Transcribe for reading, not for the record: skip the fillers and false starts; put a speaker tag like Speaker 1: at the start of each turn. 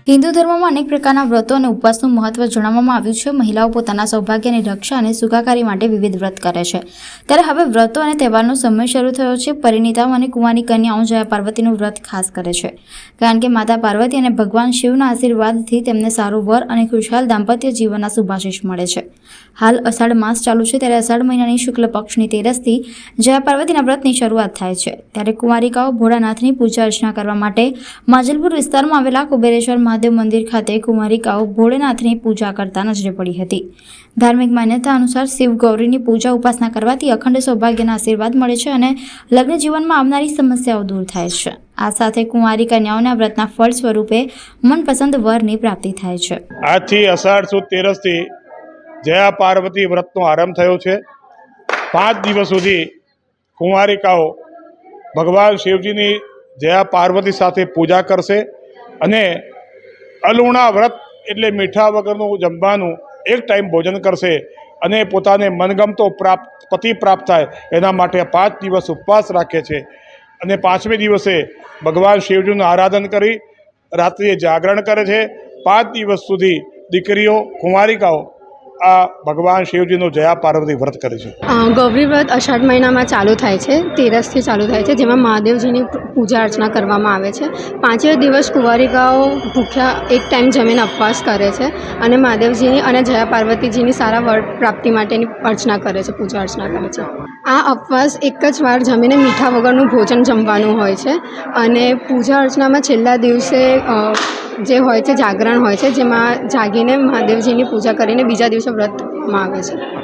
Speaker 1: હિન્દુ ધર્મમાં અનેક પ્રકારના વ્રતો અને ઉપવાસનું મહત્વ જણાવવામાં આવ્યું છે। મહિલાઓ પોતાના સૌભાગ્યની રક્ષા અને સુખાકારી માટે વિવિધ વ્રત કરે છે, ત્યારે હવે વ્રતો અને તહેવારનો સમય શરૂ થયો છે। પરિણીતાઓ અને કુંવારી કન્યાઓ જયા પાર્વતીનું વ્રત ખાસ કરે છે, કારણ કે માતા પાર્વતી અને ભગવાન શિવના આશીર્વાદથી તેમને સારો વર અને ખુશહાલ દાંપત્ય જીવનના શુભાશીષ મળે છે। હાલ અષાઢ માસ ચાલુ છે, ત્યારે અષાઢ મહિનાની શુક્લ પક્ષની તેરસથી જયા પાર્વતીના વ્રતની શરૂઆત થાય છે। ત્યારે કુંવારિકાઓ ભોળાનાથની પૂજા અર્ચના કરવા માટે માજલપુર વિસ્તારમાં આવેલા કુબેરેશ્વર મહાદેવ મંદિર ખાતે કુંવારિકાઓ ભોળેનાથની પૂજા કરતા નજરે પડી હતી। ધાર્મિક માન્યતા અનુસાર શિવ ગૌરીની પૂજા ઉપાસના કરવાથી અખંડ સૌભાગ્યના આશીર્વાદ મળે છે અને લગ્ન જીવનમાં આવનારી સમસ્યાઓ દૂર થાય છે। આ સાથે કુંવારી કન્યાઓના વ્રતના ફળ સ્વરૂપે મનપસંદ વરની પ્રાપ્તિ થાય છે।
Speaker 2: આજથી અષાઢ સુદ તેરસથી જયા પાર્વતી વ્રતનો આરંભ થયો છે। 5 દિવસ સુધી કુંવારિકાઓ ભગવાન શિવજીની જયા પાર્વતી સાથે પૂજા કરશે અને અલુણા વ્રત એટલે મીઠા વગરનું જમવાનું એક ટાઈમ ભોજન કરશે અને પોતાને મનગમતો પતિ પ્રાપ્ત થાય એના માટે 5 દિવસ ઉપવાસ રાખે છે અને 5મે દિવસે ભગવાન શિવજીનું આરાધન કરી રાત્રિએ જાગરણ કરે છે। 5 દિવસ સુધી દીકરીઓ કુંવારિકાઓ આ ભગવાન શિવજીનું જયા પાર્વતી વ્રત કરે છે।
Speaker 3: ગૌરી વ્રત અષાઢ મહિનામાં ચાલુ થાય છે, તેરસથી ચાલુ થાય છે, જેમાં મહાદેવજીની પૂજા અર્ચના કરવામાં આવે છે। 5 દિવસ કુંવારિકાઓ ભૂખ્યા એક ટાઈમ જમીને ઉપવાસ કરે છે અને મહાદેવજીની અને જયા પાર્વતીજીની સારા વર પ્રાપ્તિ માટેની અર્ચના કરે છે, પૂજા અર્ચના કરે છે। આ ઉપવાસ એક જ વાર જમીને મીઠા વગરનું ભોજન જમવાનું હોય છે અને પૂજા અર્ચનામાં છેલ્લા દિવસે જે હોય છે જાગરણ હોય છે, જેમાં જાગીને મહાદેવજીની પૂજા કરીને બીજા દિવસે વ્રતમાં આવે છે।